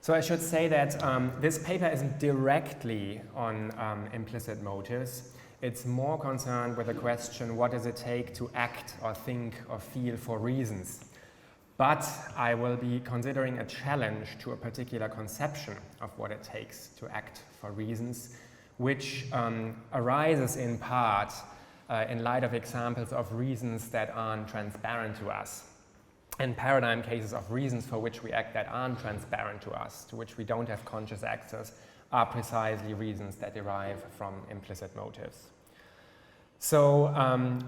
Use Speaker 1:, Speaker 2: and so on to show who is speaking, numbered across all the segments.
Speaker 1: So I should say that this paper isn't directly on implicit motives. It's more concerned with the question, what does it take to act or think or feel for reasons? But I will be considering a challenge to a particular conception of what it takes to act for reasons, which arises in part in light of examples of reasons that aren't transparent to us, and paradigm cases of reasons for which we act that aren't transparent to us, to which we don't have conscious access, are precisely reasons that derive from implicit motives. So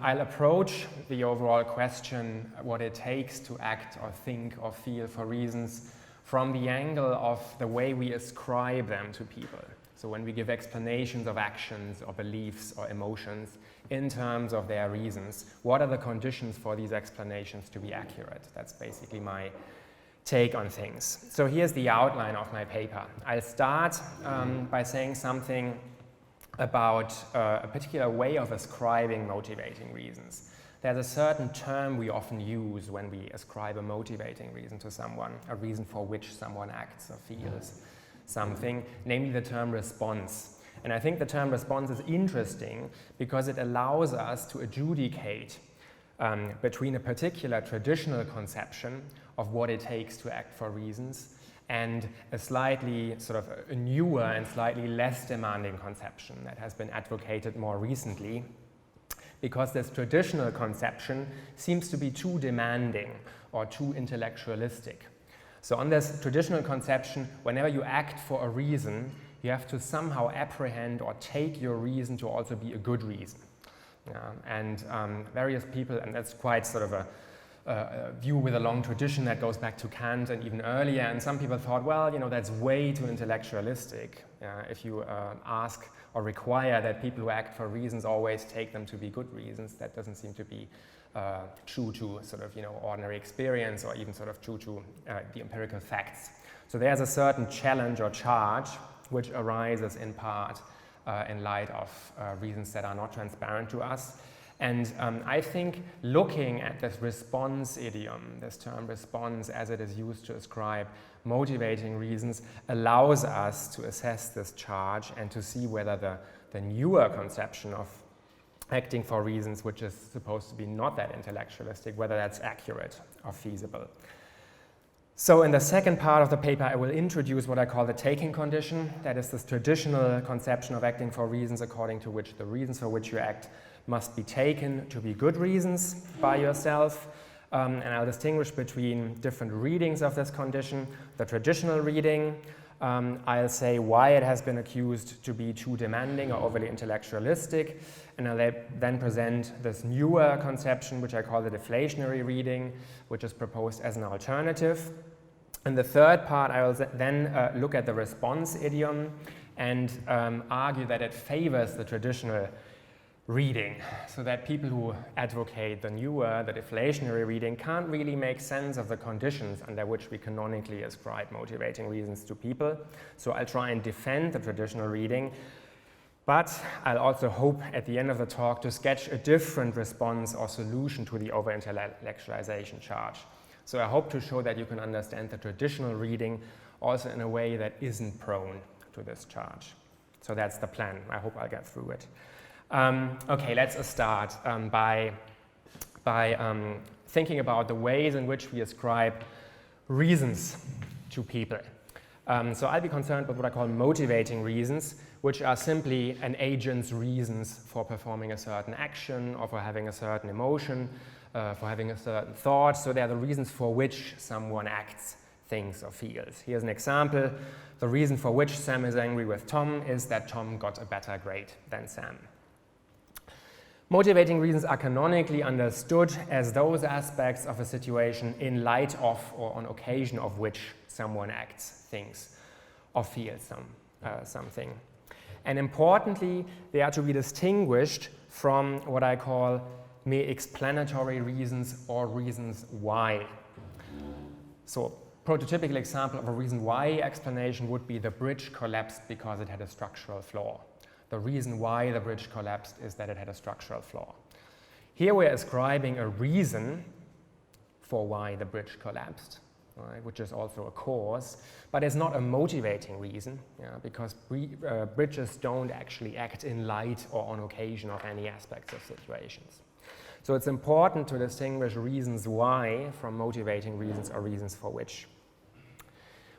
Speaker 1: I'll approach the overall question, what it takes to act or think or feel for reasons, from the angle of the way we ascribe them to people. So when we give explanations of actions or beliefs or emotions in terms of their reasons, what are the conditions for these explanations to be accurate? That's basically my take on things. So here's the outline of my paper. I'll start by saying something about a particular way of ascribing motivating reasons. There's a certain term we often use when we ascribe a motivating reason to someone, a reason for which someone acts or feels something, namely the term response. And I think the term response is interesting because it allows us to adjudicate between a particular traditional conception of what it takes to act for reasons and a slightly sort of a newer and slightly less demanding conception that has been advocated more recently, because this traditional conception seems to be too demanding or too intellectualistic. So on this traditional conception, whenever you act for a reason, you have to somehow apprehend or take your reason to also be a good reason. And various people, and that's quite sort of a view with a long tradition that goes back to Kant and even earlier, and some people thought, well, you know, that's way too intellectualistic. If you ask or require that people who act for reasons always take them to be good reasons, that doesn't seem to be true to sort of, you know, ordinary experience or even sort of true to the empirical facts. So there's a certain challenge or charge which arises in part in light of reasons that are not transparent to us. And I think looking at this response idiom, this term response as it is used to ascribe motivating reasons, allows us to assess this charge and to see whether the newer conception of acting for reasons, which is supposed to be not that intellectualistic, whether that's accurate or feasible. So in the second part of the paper, I will introduce what I call the taking condition. That is this traditional conception of acting for reasons according to which the reasons for which you act must be taken to be good reasons by yourself. And I'll distinguish between different readings of this condition. The traditional reading, I'll say why it has been accused to be too demanding or overly intellectualistic. And I'll then present this newer conception, which I call the deflationary reading, which is proposed as an alternative. In the third part, I will then look at the response idiom and argue that it favors the traditional reading, so that people who advocate the newer, the deflationary reading, can't really make sense of the conditions under which we canonically ascribe motivating reasons to people. So I'll try and defend the traditional reading, but I'll also hope at the end of the talk to sketch a different response or solution to the over-intellectualization charge. So I hope to show that you can understand the traditional reading also in a way that isn't prone to this charge. So that's the plan. I hope I'll get through it. Okay, let's start by thinking about the ways in which we ascribe reasons to people. So I'll be concerned with what I call motivating reasons, which are simply an agent's reasons for performing a certain action or for having a certain emotion, for having a certain thought. So they're the reasons for which someone acts, thinks, or feels. Here's an example. The reason for which Sam is angry with Tom is that Tom got a better grade than Sam. Motivating reasons are canonically understood as those aspects of a situation in light of or on occasion of which someone acts, thinks, or feels something. And importantly, they are to be distinguished from what I call mere explanatory reasons or reasons why. So prototypical example of a reason why explanation would be the bridge collapsed because it had a structural flaw. The reason why the bridge collapsed is that it had a structural flaw. Here we're ascribing a reason for why the bridge collapsed. right, which is also a cause, but it's not a motivating reason, because bridges don't actually act in light or on occasion of any aspects of situations. So it's important to distinguish reasons why from motivating reasons or reasons for which.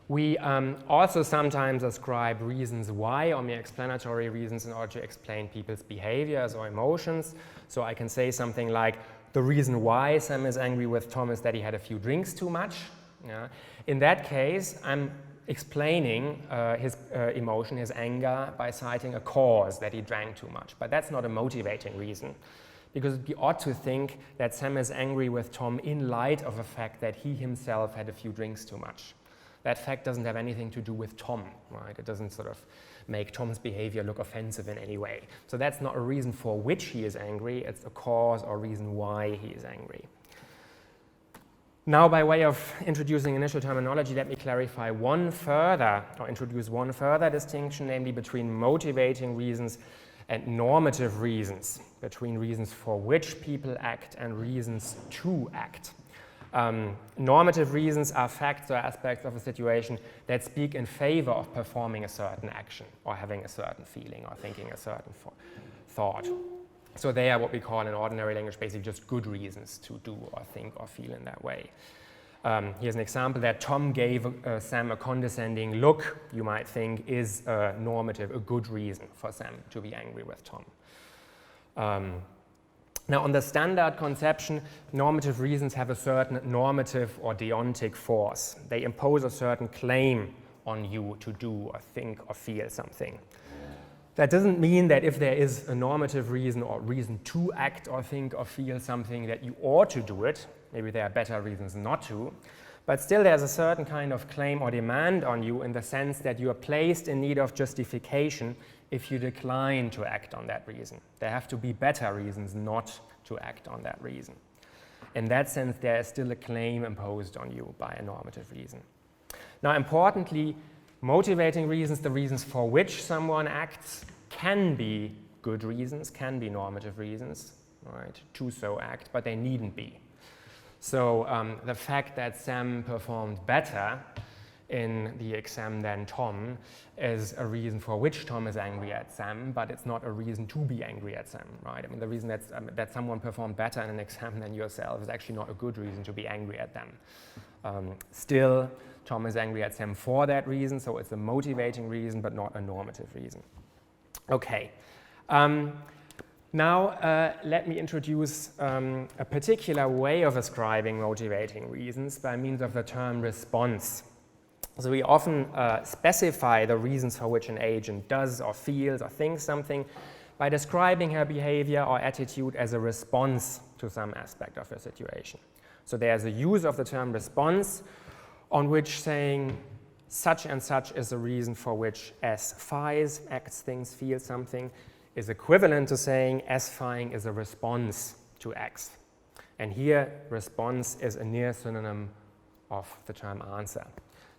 Speaker 1: We also sometimes ascribe reasons why or mere explanatory reasons in order to explain people's behaviors or emotions. So I can say something like, the reason why Sam is angry with Tom is that he had a few drinks too much. In that case, I'm explaining his emotion, his anger, by citing a cause, that he drank too much. But that's not a motivating reason, because we ought to think that Sam is angry with Tom in light of the fact that he himself had a few drinks too much. That fact doesn't have anything to do with Tom, right? It doesn't sort of make Tom's behavior look offensive in any way. So that's not a reason for which he is angry, it's a cause or reason why he is angry. Now, by way of introducing initial terminology, let me clarify introduce one further distinction, namely between motivating reasons and normative reasons, between reasons for which people act and reasons to act. Normative reasons are facts or aspects of a situation that speak in favor of performing a certain action or having a certain feeling or thinking a certain thought. So they are what we call in ordinary language basically just good reasons to do or think or feel in that way. Here's an example that Tom gave Sam a condescending look, you might think, is a good reason for Sam to be angry with Tom. Now, on the standard conception, normative reasons have a certain normative or deontic force. They impose a certain claim on you to do or think or feel something. That doesn't mean that if there is a normative reason or reason to act or think or feel something that you ought to do it. Maybe there are better reasons not to. But still there's a certain kind of claim or demand on you in the sense that you are placed in need of justification if you decline to act on that reason. There have to be better reasons not to act on that reason. In that sense, there is still a claim imposed on you by a normative reason. Now, importantly, motivating reasons, the reasons for which someone acts, can be good reasons, can be normative reasons, right, to so act, but they needn't be. So the fact that Sam performed better in the exam than Tom is a reason for which Tom is angry at Sam, but it's not a reason to be angry at Sam, right? I mean, the reason that someone performed better in an exam than yourself is actually not a good reason to be angry at them. Still, Tom is angry at Sam for that reason, so it's a motivating reason, but not a normative reason. Okay. Now, let me introduce a particular way of ascribing motivating reasons by means of the term response. So we often specify the reasons for which an agent does or feels or thinks something by describing her behavior or attitude as a response to some aspect of a situation. So there's a use of the term response on which saying such and such is a reason for which S phies, acts, thinks, feels something, is equivalent to saying S phying is a response to X. And here, response is a near synonym of the term answer.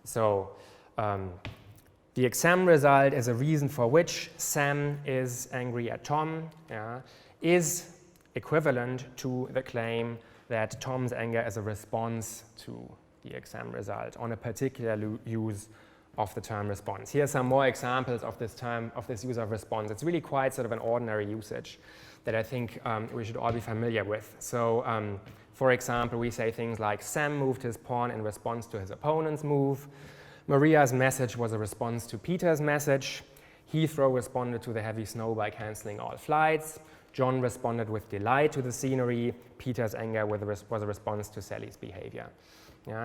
Speaker 1: So the exam result is a reason for which Sam is angry at Tom, is equivalent to the claim that Tom's anger is a response to the exam result on a particular use of the term response. Here are some more examples of this use of response. It's really quite sort of an ordinary usage that I think we should all be familiar with. So, for example, we say things like, Sam moved his pawn in response to his opponent's move. Maria's message was a response to Peter's message. Heathrow responded to the heavy snow by canceling all flights. John responded with delight to the scenery. Peter's anger was a response to Sally's behavior.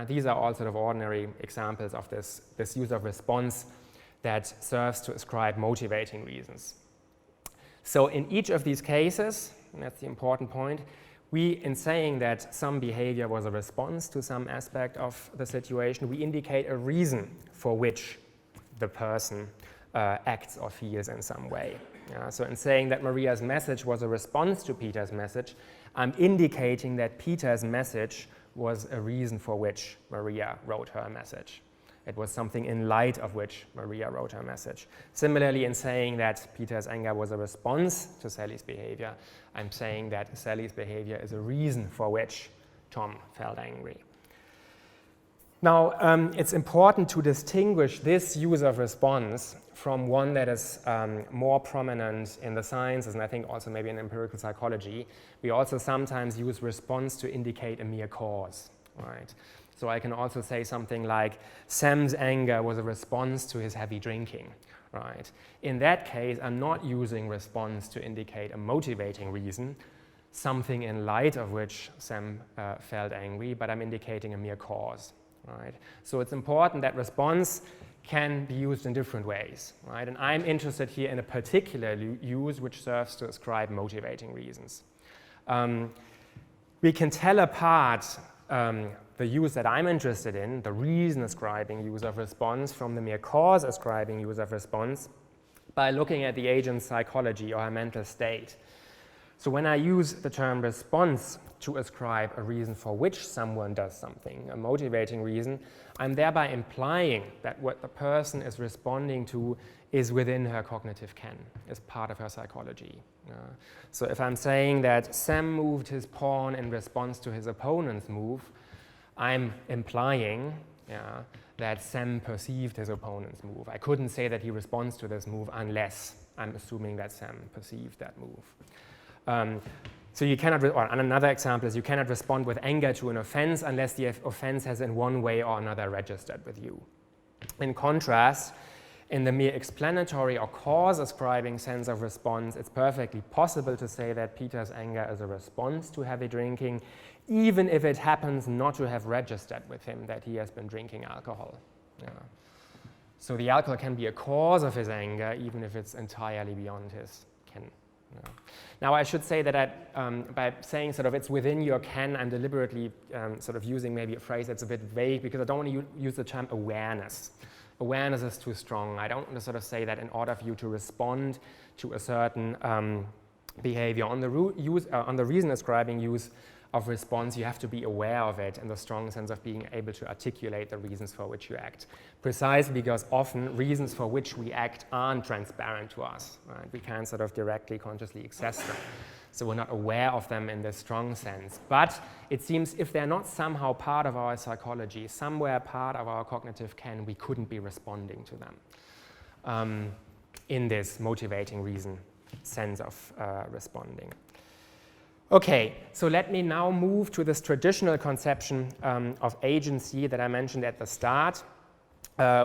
Speaker 1: These are all sort of ordinary examples of this use of response that serves to ascribe motivating reasons. So in each of these cases, and that's the important point, in saying that some behavior was a response to some aspect of the situation, we indicate a reason for which the person acts or feels in some way. So in saying that Maria's message was a response to Peter's message, I'm indicating that Peter's message was a reason for which Maria wrote her message. It was something in light of which Maria wrote her message. Similarly, in saying that Peter's anger was a response to Sally's behavior, I'm saying that Sally's behavior is a reason for which Tom felt angry. Now, it's important to distinguish this use of response from one that is more prominent in the sciences, and I think also maybe in empirical psychology. We also sometimes use response to indicate a mere cause, right? So I can also say something like, Sam's anger was a response to his heavy drinking, right? In that case, I'm not using response to indicate a motivating reason, something in light of which Sam felt angry, but I'm indicating a mere cause, right? So it's important that response can be used in different ways, right? And I'm interested here in a particular use which serves to ascribe motivating reasons. We can tell apart the use that I'm interested in, the reason ascribing use of response, from the mere cause ascribing use of response by looking at the agent's psychology or her mental state. So when I use the term response to ascribe a reason for which someone does something, a motivating reason, I'm thereby implying that what the person is responding to is within her cognitive ken, is part of her psychology. So if I'm saying that Sam moved his pawn in response to his opponent's move, I'm implying that Sam perceived his opponent's move. I couldn't say that he responds to this move unless I'm assuming that Sam perceived that move. So you cannot, or another example is you cannot respond with anger to an offense unless the offense has in one way or another registered with you. In contrast, in the mere explanatory or cause-ascribing sense of response, it's perfectly possible to say that Peter's anger is a response to heavy drinking, even if it happens not to have registered with him that he has been drinking alcohol. So the alcohol can be a cause of his anger, even if it's entirely beyond his ken. Now, I should say that by saying sort of it's within your ken, I'm deliberately sort of using maybe a phrase that's a bit vague because I don't want to use the term awareness. Awareness is too strong. I don't want to sort of say that in order for you to respond to a certain behavior on the reason ascribing use of response, you have to be aware of it in the strong sense of being able to articulate the reasons for which you act. Precisely because often reasons for which we act aren't transparent to us. Right? We can't sort of directly, consciously access them. So we're not aware of them in this strong sense. But it seems if they're not somehow part of our psychology, somewhere part of our cognitive ken, we couldn't be responding to them in this motivating reason sense of responding. Okay, so let me now move to this traditional conception of agency that I mentioned at the start,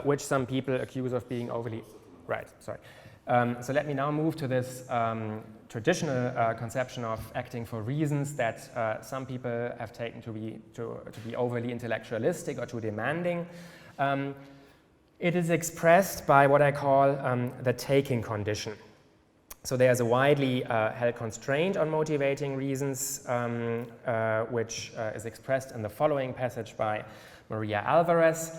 Speaker 1: which some people accuse of being overly... Right, sorry. So let me now move to this traditional conception of acting for reasons that some people have taken to be overly intellectualistic or too demanding. It is expressed by what I call the taking condition. So there's a widely held constraint on motivating reasons, which is expressed in the following passage by Maria Alvarez.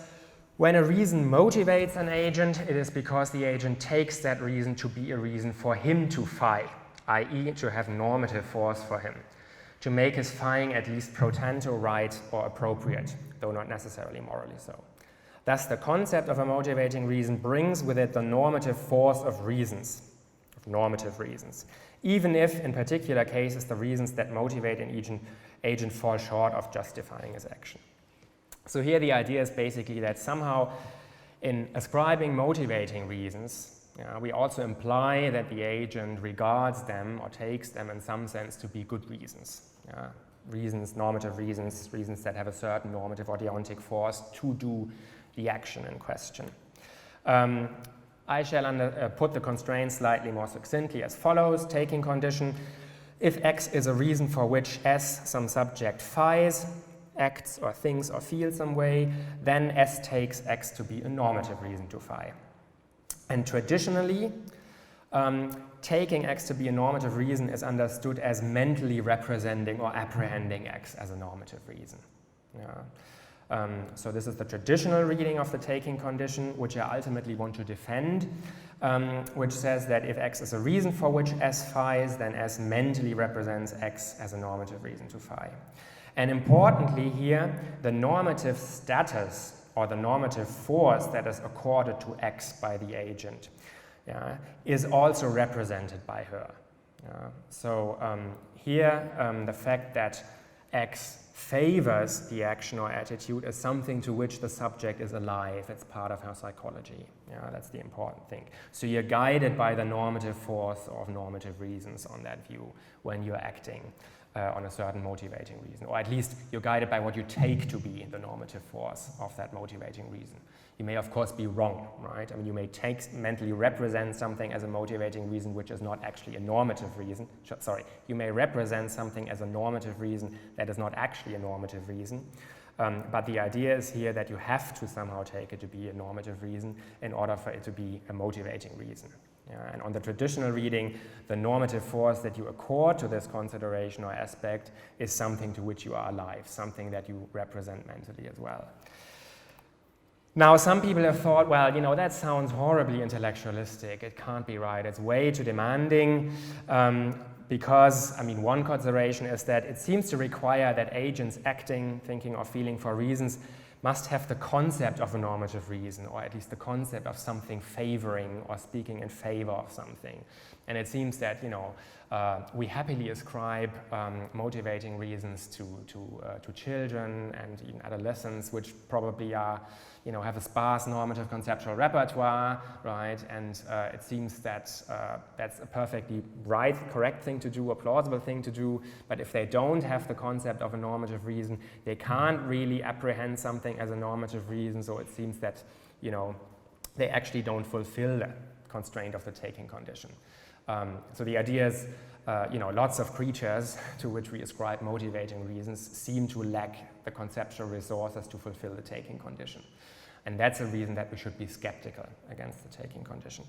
Speaker 1: When a reason motivates an agent, it is because the agent takes that reason to be a reason for him to phi, i.e. to have normative force for him, to make his phying at least pro tanto right or appropriate, though not necessarily morally so. Thus, the concept of a motivating reason brings with it the normative force of reasons, normative reasons, even if, in particular cases, the reasons that motivate an agent fall short of justifying his action. So here the idea is basically that somehow in ascribing motivating reasons, we also imply that the agent regards them or takes them in some sense to be good reasons. Reasons, normative reasons, reasons that have a certain normative or deontic force to do the action in question. I shall put the constraint slightly more succinctly as follows. Taking condition: if X is a reason for which S, some subject, phies, acts or thinks or feels some way, then S takes X to be a normative reason to phi. And traditionally, taking X to be a normative reason is understood as mentally representing or apprehending X as a normative reason. So this is the traditional reading of the taking condition, which I ultimately want to defend, which says that if X is a reason for which S phies, then S mentally represents X as a normative reason to phi. And importantly here, the normative status or the normative force that is accorded to X by the agent is also represented by her. So here, the fact that X favors the action or attitude as something to which the subject is alive. It's part of her psychology. Yeah, that's the important thing. So you're guided by the normative force of normative reasons on that view when you're acting on a certain motivating reason, or at least you're guided by what you take to be the normative force of that motivating reason. You may, of course, be wrong, right? I mean, you may mentally represent something as a motivating reason which is not actually a normative reason. Sorry, you may represent something as a normative reason that is not actually a normative reason. But the idea is here that you have to somehow take it to be a normative reason in order for it to be a motivating reason. Yeah, and on the traditional reading, the normative force that you accord to this consideration or aspect is something to which you are alive, something that you represent mentally as well. Now, some people have thought, well, you know, that sounds horribly intellectualistic. It can't be right. It's way too demanding because, I mean, one consideration is that it seems to require that agents acting, thinking, or feeling for reasons must have the concept of a normative reason, or at least the concept of something favoring or speaking in favor of something. And it seems that, you know, we happily ascribe motivating reasons to children and even adolescents, which probably are, you know, have a sparse normative conceptual repertoire, right? And it seems that that's a perfectly right, correct thing to do, a plausible thing to do. But if they don't have the concept of a normative reason, they can't really apprehend something as a normative reason. So it seems that, you know, they actually don't fulfill the constraint of the taking condition. So the idea is, you know, lots of creatures to which we ascribe motivating reasons seem to lack the conceptual resources to fulfill the taking condition. And that's a reason that we should be skeptical against the taking condition.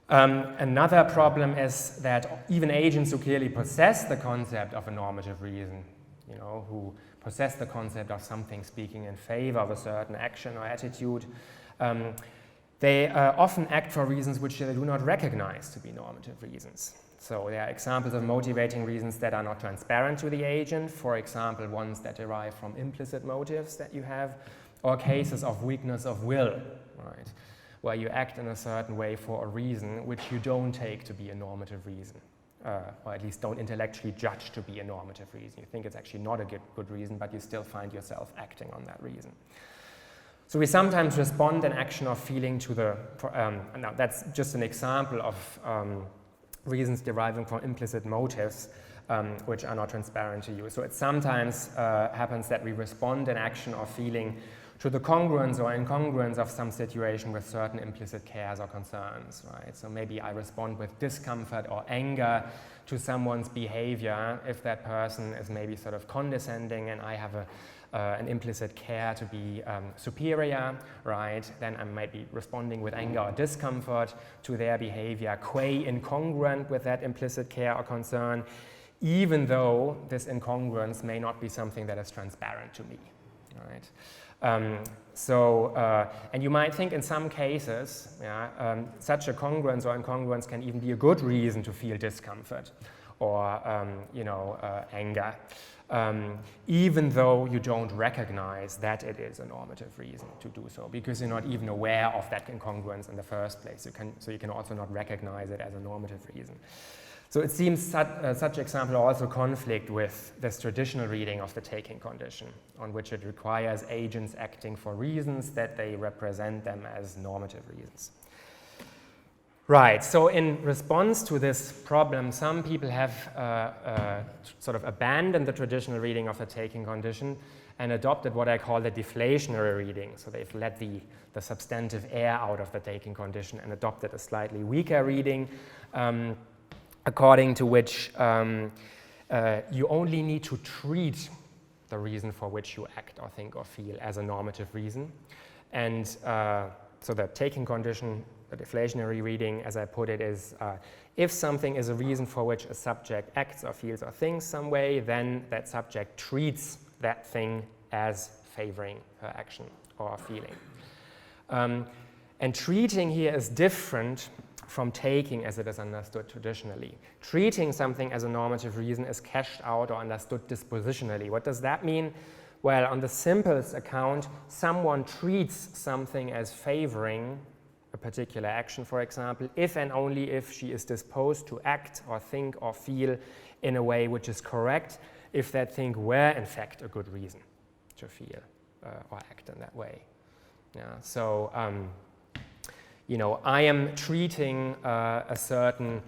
Speaker 1: Another problem is that even agents who clearly possess the concept of a normative reason, you know, who possess the concept of something speaking in favor of a certain action or attitude, they often act for reasons which they do not recognize to be normative reasons. So there are examples of motivating reasons that are not transparent to the agent, for example, ones that derive from implicit motives that you have, or cases of weakness of will, right, where you act in a certain way for a reason which you don't take to be a normative reason, or at least don't intellectually judge to be a normative reason. You think it's actually not a good reason, but you still find yourself acting on that reason. So we sometimes respond in action or feeling to the, now that's just an example of reasons deriving from implicit motives which are not transparent to you. So it sometimes happens that we respond in action or feeling to the congruence or incongruence of some situation with certain implicit cares or concerns, right? So maybe I respond with discomfort or anger to someone's behavior if that person is maybe sort of condescending and I have an implicit care to be superior, right? Then I might be responding with anger or discomfort to their behavior, qua incongruent with that implicit care or concern, even though this incongruence may not be something that is transparent to me, right? And you might think in some cases, yeah, such a congruence or incongruence can even be a good reason to feel discomfort or anger, even though you don't recognize that it is a normative reason to do so, because you're not even aware of that incongruence in the first place. So you can also not recognize it as a normative reason. So it seems such examples also conflict with this traditional reading of the taking condition, on which it requires agents acting for reasons that they represent them as normative reasons. Right, so in response to this problem, some people have sort of abandoned the traditional reading of the taking condition and adopted what I call the deflationary reading. So they've let the substantive air out of the taking condition and adopted a slightly weaker reading, according to which you only need to treat the reason for which you act or think or feel as a normative reason. And so the taking condition, the deflationary reading, as I put it, is if something is a reason for which a subject acts or feels or thinks some way, then that subject treats that thing as favoring her action or feeling. And treating here is different from taking as it is understood traditionally. Treating something as a normative reason is cashed out or understood dispositionally. What does that mean? Well, on the simplest account, someone treats something as favoring a particular action, for example, if and only if she is disposed to act or think or feel in a way which is correct if that thing were in fact a good reason to feel or act in that way. Yeah, so, I am treating a certain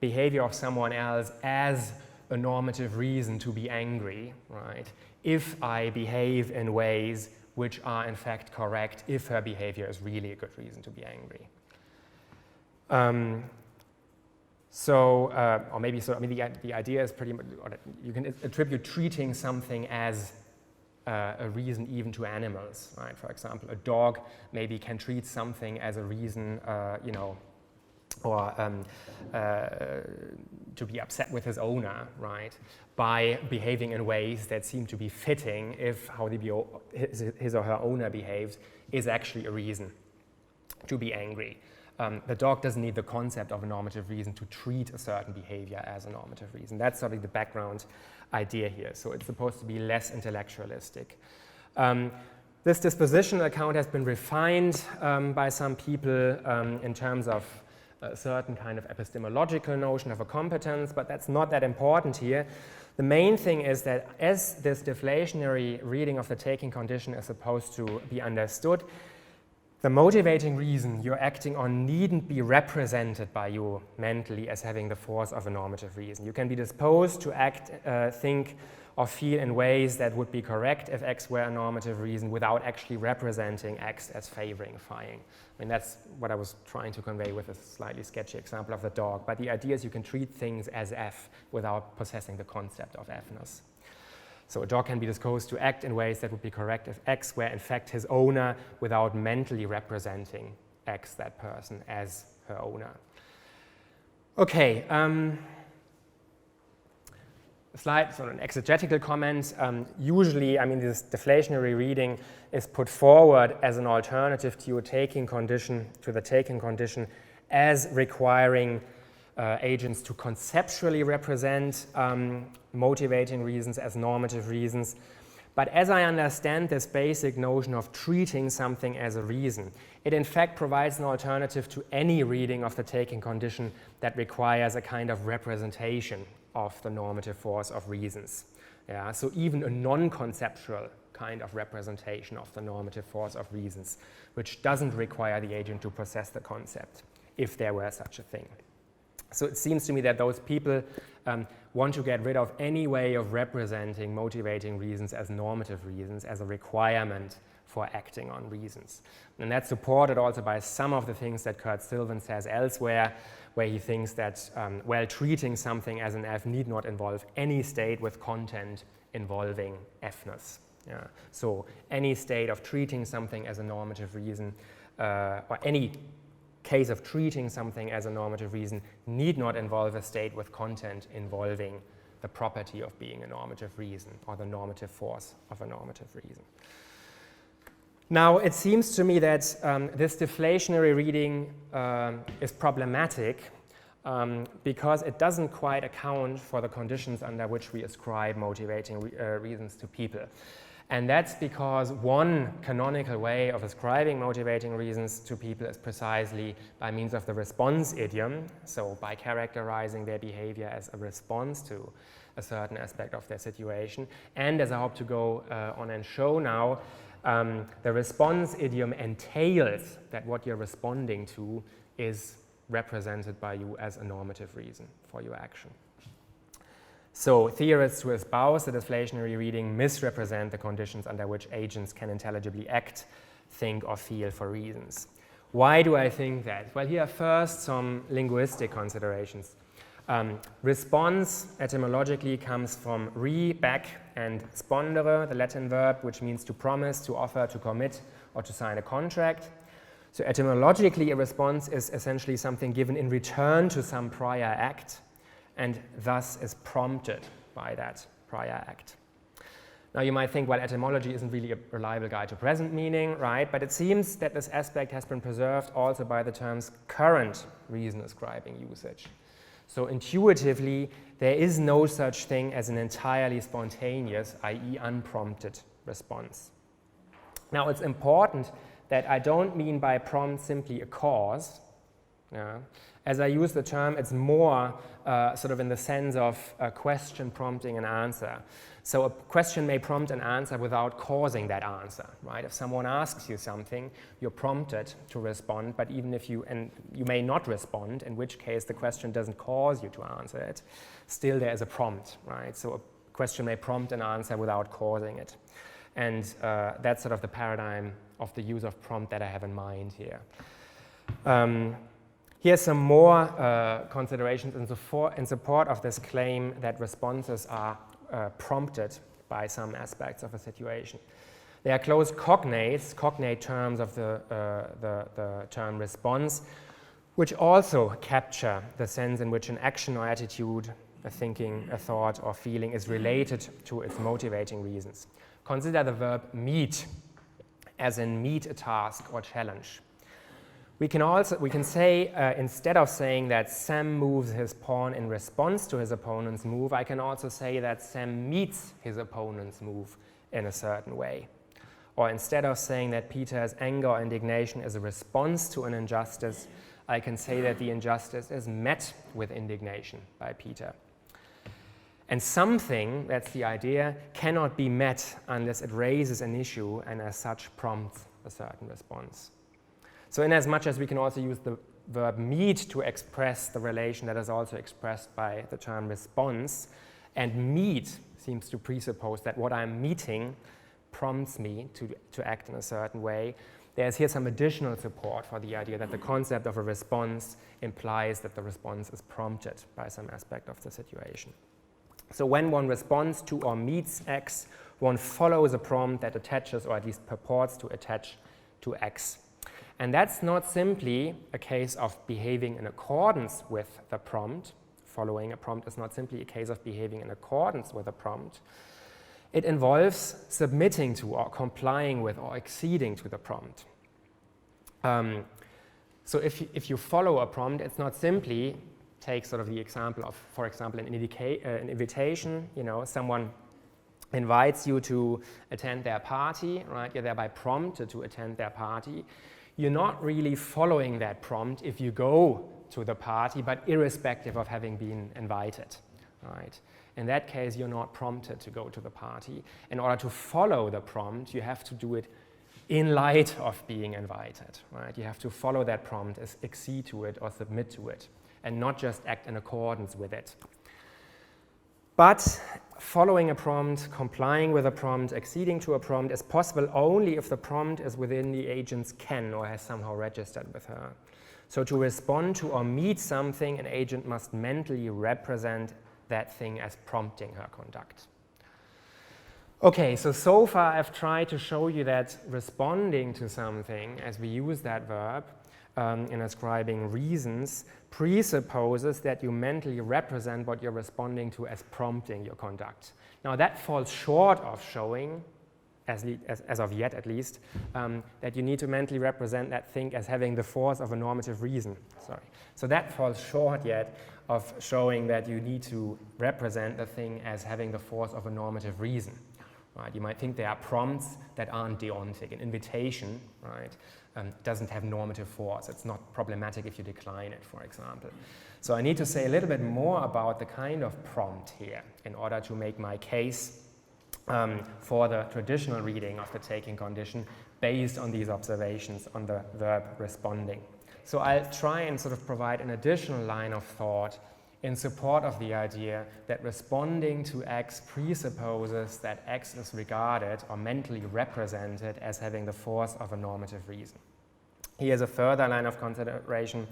Speaker 1: behavior of someone else as a normative reason to be angry, right? If I behave in ways which are in fact correct, if her behavior is really a good reason to be angry. The idea is pretty much, you can attribute treating something as a reason even to animals, right? For example, a dog maybe can treat something as a reason, to be upset with his owner, right? By behaving in ways that seem to be fitting if how his or her owner behaves is actually a reason to be angry. The dog doesn't need the concept of a normative reason to treat a certain behavior as a normative reason. That's sort of the background idea here. So it's supposed to be less intellectualistic. This dispositional account has been refined by some people in terms of a certain kind of epistemological notion of a competence, but that's not that important here. The main thing is that as this deflationary reading of the taking condition is supposed to be understood, the motivating reason you're acting on needn't be represented by you mentally as having the force of a normative reason. You can be disposed to act, think, or feel in ways that would be correct if X were a normative reason without actually representing X as favoring phying. I mean, that's what I was trying to convey with a slightly sketchy example of the dog. But the idea is you can treat things as F without possessing the concept of Fness. So a dog can be disposed to act in ways that would be correct if X were in fact his owner without mentally representing X, that person, as her owner. Okay, sort of an exegetical comment. Usually, this deflationary reading is put forward as an alternative to the taking condition as requiring agents to conceptually represent motivating reasons as normative reasons. But as I understand this basic notion of treating something as a reason, it in fact provides an alternative to any reading of the taking condition that requires a kind of representation of the normative force of reasons. Yeah, so even a non-conceptual kind of representation of the normative force of reasons, which doesn't require the agent to possess the concept, if there were such a thing. So it seems to me that those people want to get rid of any way of representing motivating reasons as normative reasons, as a requirement for acting on reasons. And that's supported also by some of the things that Kurt Sylvan says elsewhere, where he thinks that, treating something as an F need not involve any state with content involving Fness. Yeah. So any state of treating something as a normative reason, or any case of treating something as a normative reason need not involve a state with content involving the property of being a normative reason or the normative force of a normative reason. Now, it seems to me that this deflationary reading is problematic because it doesn't quite account for the conditions under which we ascribe motivating reasons to people. And that's because one canonical way of ascribing motivating reasons to people is precisely by means of the response idiom, so by characterizing their behavior as a response to a certain aspect of their situation. And as I hope to go on and show now, the response idiom entails that what you're responding to is represented by you as a normative reason for your action. So theorists who espouse the deflationary reading misrepresent the conditions under which agents can intelligibly act, think, or feel for reasons. Why do I think that? Well, here are first some linguistic considerations. Response etymologically comes from re, back, and spondere, the Latin verb, which means to promise, to offer, to commit, or to sign a contract. So etymologically, a response is essentially something given in return to some prior act, and thus is prompted by that prior act. Now you might think, well, etymology isn't really a reliable guide to present meaning, right? But it seems that this aspect has been preserved also by the term's current reason-ascribing usage. So intuitively, there is no such thing as an entirely spontaneous, i.e. unprompted response. Now it's important that I don't mean by prompt simply a cause, Yeah. As I use the term, it's more sort of in the sense of a question prompting an answer. So a question may prompt an answer without causing that answer, right? If someone asks you something, you're prompted to respond, but even if you may not respond, in which case the question doesn't cause you to answer it, still there is a prompt, right? So a question may prompt an answer without causing it. And that's sort of the paradigm of the use of prompt that I have in mind here. Here's some more considerations in support of this claim that responses are prompted by some aspects of a situation. They are close cognate terms of the term response, which also capture the sense in which an action or attitude, a thinking, a thought, or feeling is related to its motivating reasons. Consider the verb meet, as in meet a task or challenge. We can say, instead of saying that Sam moves his pawn in response to his opponent's move, I can also say that Sam meets his opponent's move in a certain way. Or instead of saying that Peter's anger or indignation is a response to an injustice, I can say that the injustice is met with indignation by Peter. And something, that's the idea, cannot be met unless it raises an issue and as such prompts a certain response. So in as much as we can also use the verb meet to express the relation that is also expressed by the term response, and meet seems to presuppose that what I'm meeting prompts me to act in a certain way, there's here some additional support for the idea that the concept of a response implies that the response is prompted by some aspect of the situation. So when one responds to or meets X, one follows a prompt that attaches, or at least purports to attach, to X. And that's not simply a case of behaving in accordance with the prompt. Following a prompt is not simply a case of behaving in accordance with a prompt. It involves submitting to or complying with or acceding to the prompt. So if you follow a prompt, it's not simply, take sort of the example of, for example, an invitation. You know, someone invites you to attend their party, right? You're thereby prompted to attend their party. You're not really following that prompt if you go to the party, but irrespective of having been invited, right? In that case, you're not prompted to go to the party. In order to follow the prompt, you have to do it in light of being invited, right? You have to follow that prompt, accede to it or submit to it, and not just act in accordance with it. But following a prompt, complying with a prompt, acceding to a prompt is possible only if the prompt is within the agent's ken or has somehow registered with her. So to respond to or meet something, an agent must mentally represent that thing as prompting her conduct. Okay, so far I've tried to show you that responding to something, as we use that verb in ascribing reasons, presupposes that you mentally represent what you're responding to as prompting your conduct. Now that falls short of showing, as of yet at least, that you need to mentally represent that thing as having the force of a normative reason. So that falls short yet of showing that you need to represent the thing as having the force of a normative reason. Right? You might think there are prompts that aren't deontic. An invitation, right, doesn't have normative force. It's not problematic if you decline it, for example. So I need to say a little bit more about the kind of prompt here in order to make my case for the traditional reading of the taking condition based on these observations on the verb responding. So I'll try and sort of provide an additional line of thought in support of the idea that responding to X presupposes that X is regarded or mentally represented as having the force of a normative reason. Here's a further line of consideration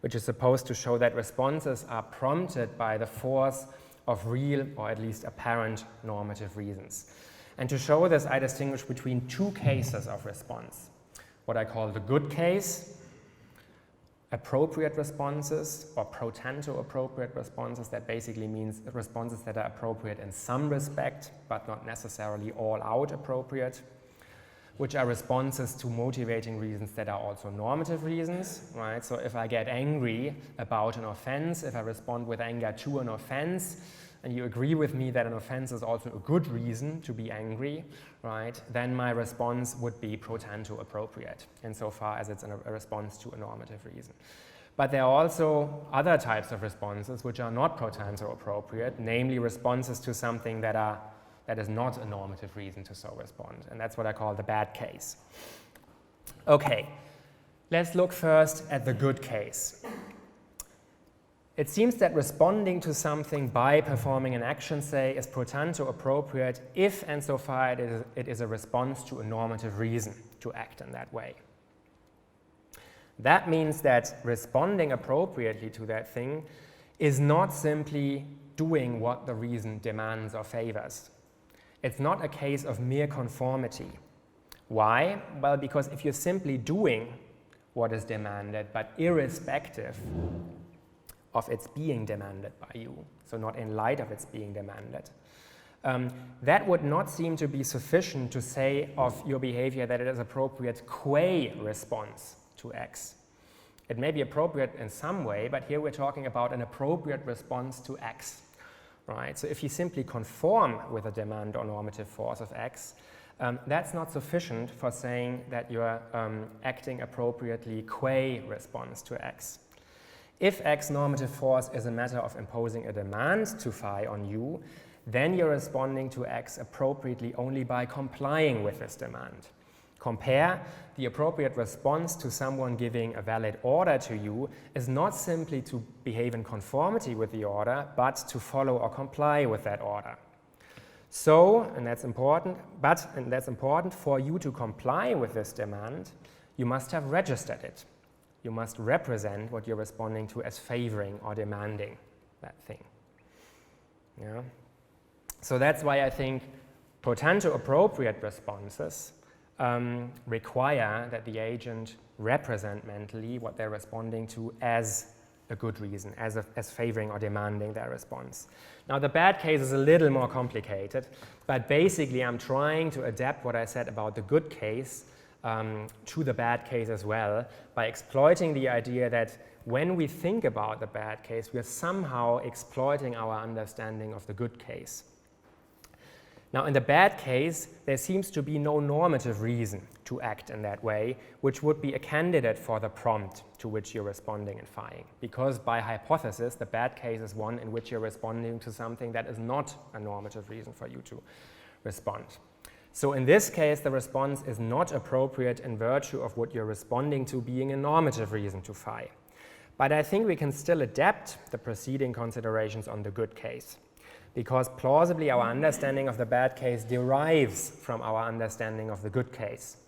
Speaker 1: which is supposed to show that responses are prompted by the force of real or at least apparent normative reasons. And to show this, I distinguish between two cases of response. What I call the good case, appropriate responses, or pro tanto appropriate responses. That basically means responses that are appropriate in some respect, but not necessarily all out appropriate, which are responses to motivating reasons that are also normative reasons, right? So if I get angry about an offense, if I respond with anger to an offense, and you agree with me that an offense is also a good reason to be angry, right, then my response would be pro tanto appropriate, insofar as it's a response to a normative reason. But there are also other types of responses which are not pro tanto appropriate, namely responses to something that is not a normative reason to so respond. And that's what I call the bad case. Okay, let's look first at the good case. It seems that responding to something by performing an action, say, is pro tanto appropriate if and so far it is a response to a normative reason to act in that way. That means that responding appropriately to that thing is not simply doing what the reason demands or favors. It's not a case of mere conformity. Why? Well, because if you're simply doing what is demanded, but irrespective of its being demanded by you, so not in light of its being demanded, that would not seem to be sufficient to say of your behavior that it is appropriate qua response to X. It may be appropriate in some way, but here we're talking about an appropriate response to X. Right? So if you simply conform with a demand or normative force of X, that's not sufficient for saying that you're acting appropriately qua response to X. If X normative force is a matter of imposing a demand to phi on you, then you're responding to X appropriately only by complying with this demand. Compare, the appropriate response to someone giving a valid order to you is not simply to behave in conformity with the order, but to follow or comply with that order. So, and that's important, for you to comply with this demand, you must have registered it. You must represent what you're responding to as favoring or demanding that thing. Yeah? So that's why I think pro tanto appropriate responses require that the agent represent mentally what they're responding to as a good reason, as favoring or demanding their response. Now, the bad case is a little more complicated, but basically I'm trying to adapt what I said about the good case to the bad case as well by exploiting the idea that when we think about the bad case, we are somehow exploiting our understanding of the good case. Now, in the bad case, there seems to be no normative reason to act in that way, which would be a candidate for the prompt to which you're responding and phi-ing. Because by hypothesis, the bad case is one in which you're responding to something that is not a normative reason for you to respond. So in this case, the response is not appropriate in virtue of what you're responding to being a normative reason to phi. But I think we can still adapt the preceding considerations on the good case, because plausibly our understanding of the bad case derives from our understanding of the good case.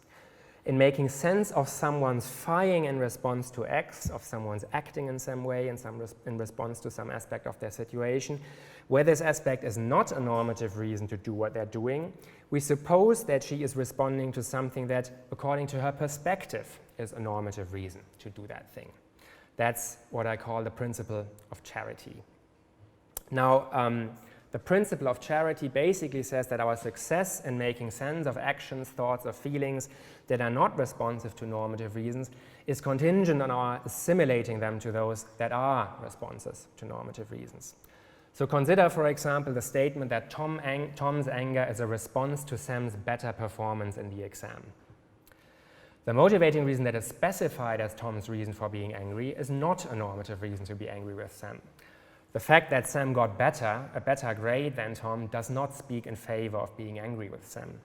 Speaker 1: In making sense of someone's phi-ing in response to X, of someone's acting in some way in response to some aspect of their situation, where this aspect is not a normative reason to do what they're doing, we suppose that she is responding to something that, according to her perspective, is a normative reason to do that thing. That's what I call the principle of charity. Now, the principle of charity basically says that our success in making sense of actions, thoughts, or feelings that are not responsive to normative reasons is contingent on our assimilating them to those that are responses to normative reasons. So consider, for example, the statement that Tom's anger is a response to Sam's better performance in the exam. The motivating reason that is specified as Tom's reason for being angry is not a normative reason to be angry with Sam. The fact that Sam got a better grade than Tom, does not speak in favor of being angry with Sam.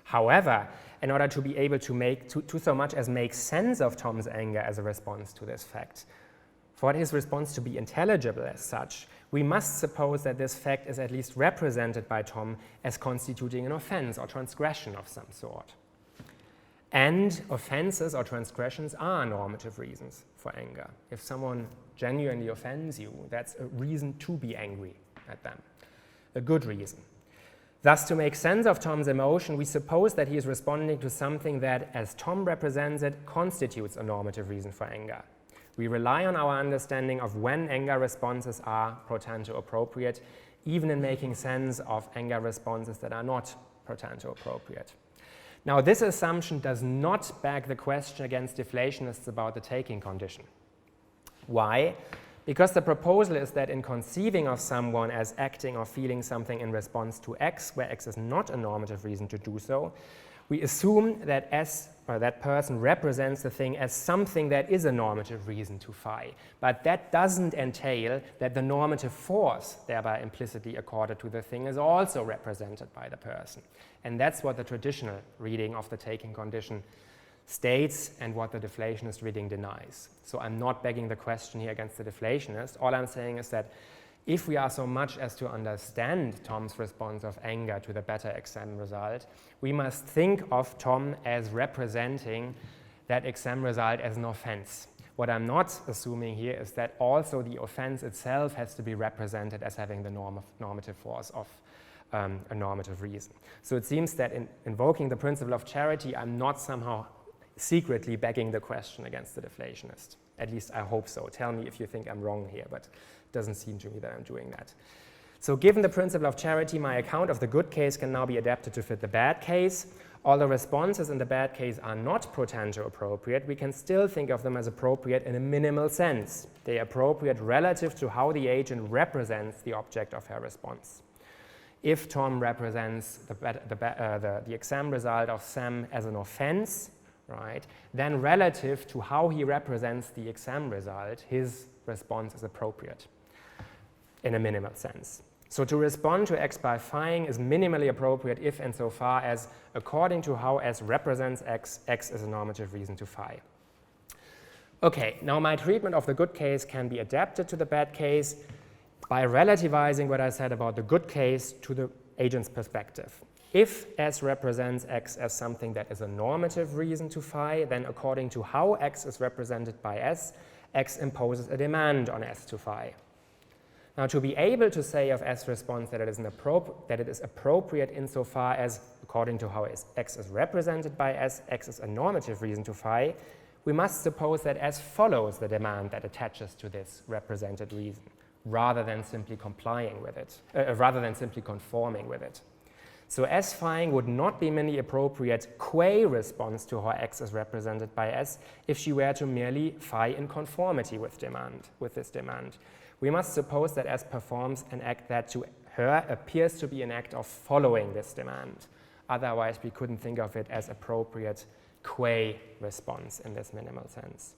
Speaker 1: However, in order to be able to so much as make sense of Tom's anger as a response to this fact, for his response to be intelligible as such, we must suppose that this fact is at least represented by Tom as constituting an offense or transgression of some sort. And offenses or transgressions are normative reasons for anger. If someone genuinely offends you, that's a reason to be angry at them, a good reason. Thus, to make sense of Tom's emotion, we suppose that he is responding to something that, as Tom represents it, constitutes a normative reason for anger. We rely on our understanding of when anger responses are pro tanto appropriate, even in making sense of anger responses that are not pro tanto appropriate. Now, this assumption does not beg the question against deflationists about the taking condition. Why? Because the proposal is that in conceiving of someone as acting or feeling something in response to X, where X is not a normative reason to do so, We assume that S, or that person, represents the thing as something that is a normative reason to phi. But that doesn't entail that the normative force thereby implicitly accorded to the thing is also represented by the person. And that's what the traditional reading of the taking condition states and what the deflationist reading denies. So I'm not begging the question here against the deflationist. All I'm saying is that if we are so much as to understand Tom's response of anger to the better exam result, we must think of Tom as representing that exam result as an offense. What I'm not assuming here is that also the offense itself has to be represented as having the normative force of a normative reason. So it seems that in invoking the principle of charity, I'm not somehow secretly begging the question against the deflationist. At least I hope so. Tell me if you think I'm wrong here, but it doesn't seem to me that I'm doing that. So given the principle of charity, my account of the good case can now be adapted to fit the bad case. Although responses in the bad case are not potential appropriate, we can still think of them as appropriate in a minimal sense. They are appropriate relative to how the agent represents the object of her response. If Tom represents the exam result of Sam as an offense, right, then relative to how he represents the exam result, his response is appropriate in a minimal sense. So to respond to X by phi is minimally appropriate if and so far as, according to how S represents X, X is a normative reason to phi. Okay, now my treatment of the good case can be adapted to the bad case by relativizing what I said about the good case to the agent's perspective. If S represents X as something that is a normative reason to phi, then according to how X is represented by S, X imposes a demand on S to phi. Now, to be able to say of S response that it is appropriate insofar as, according to how X is represented by S, X is a normative reason to phi, we must suppose that S follows the demand that attaches to this represented reason, rather than simply complying with it, rather than simply conforming with it. So S phi would not be merely appropriate qua response to how X is represented by S if she were to merely phi in conformity with this demand. We must suppose that S performs an act that to her appears to be an act of following this demand. Otherwise, we couldn't think of it as appropriate qua response in this minimal sense.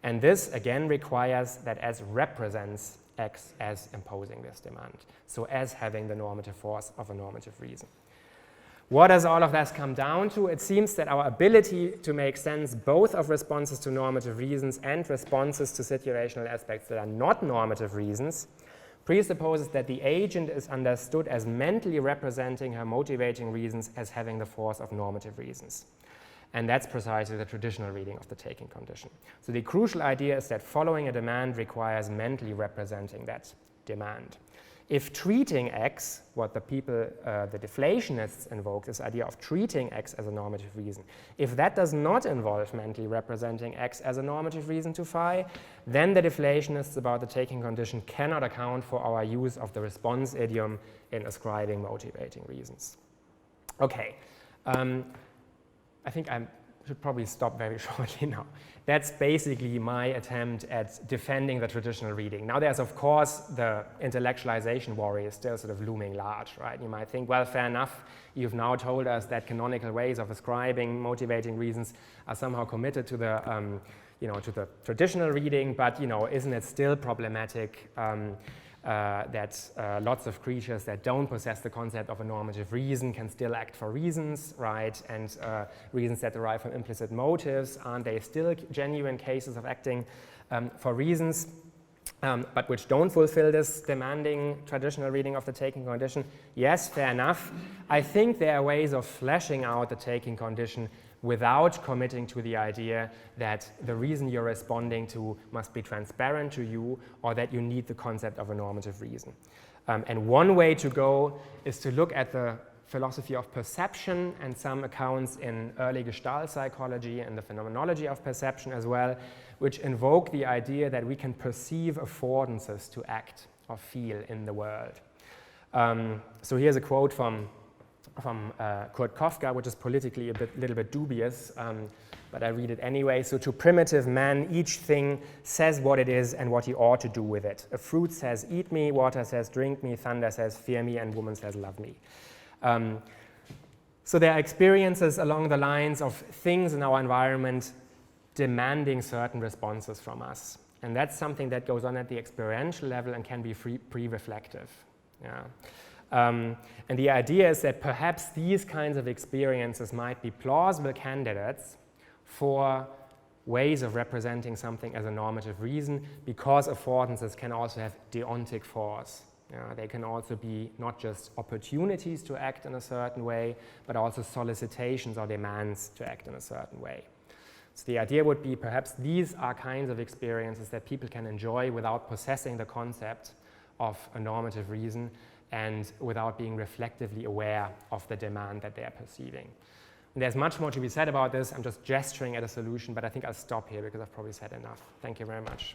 Speaker 1: And this, again, requires that S represents X as imposing this demand, so as having the normative force of a normative reason. What does all of this come down to? It seems that our ability to make sense both of responses to normative reasons and responses to situational aspects that are not normative reasons presupposes that the agent is understood as mentally representing her motivating reasons as having the force of normative reasons. And that's precisely the traditional reading of the taking condition. So the crucial idea is that following a demand requires mentally representing that demand. If treating X, what the deflationists invoke, this idea of treating X as a normative reason, if that does not involve mentally representing X as a normative reason to phi, then the deflationists about the taking condition cannot account for our use of the response idiom in ascribing motivating reasons. Okay, I think I should probably stop very shortly now. That's basically my attempt at defending the traditional reading. Now there's, of course, the intellectualization worry is still sort of looming large, right? You might think, well, fair enough, you've now told us that canonical ways of ascribing motivating reasons are somehow committed to the, to the traditional reading, but, isn't it still problematic that lots of creatures that don't possess the concept of a normative reason can still act for reasons, right? And reasons that derive from implicit motives, aren't they still genuine cases of acting for reasons, but which don't fulfill this demanding traditional reading of the taking condition? Yes, fair enough. I think there are ways of fleshing out the taking condition without committing to the idea that the reason you're responding to must be transparent to you or that you need the concept of a normative reason. And one way to go is to look at the philosophy of perception and some accounts in early Gestalt psychology and the phenomenology of perception as well, which invoke the idea that we can perceive affordances to act or feel in the world. So here's a quote from Kurt Kafka, which is politically a little bit dubious, but I read it anyway. So to primitive man, each thing says what it is and what he ought to do with it. A fruit says, eat me, water says, drink me, thunder says, fear me, and woman says, love me. So there are experiences along the lines of things in our environment demanding certain responses from us. And that's something that goes on at the experiential level and can be pre-reflective. Yeah. And the idea is that perhaps these kinds of experiences might be plausible candidates for ways of representing something as a normative reason, because affordances can also have deontic force. They can also be not just opportunities to act in a certain way, but also solicitations or demands to act in a certain way. So the idea would be perhaps these are kinds of experiences that people can enjoy without possessing the concept of a normative reason and without being reflectively aware of the demand that they are perceiving. And there's much more to be said about this. I'm just gesturing at a solution, but I think I'll stop here because I've probably said enough. Thank you very much.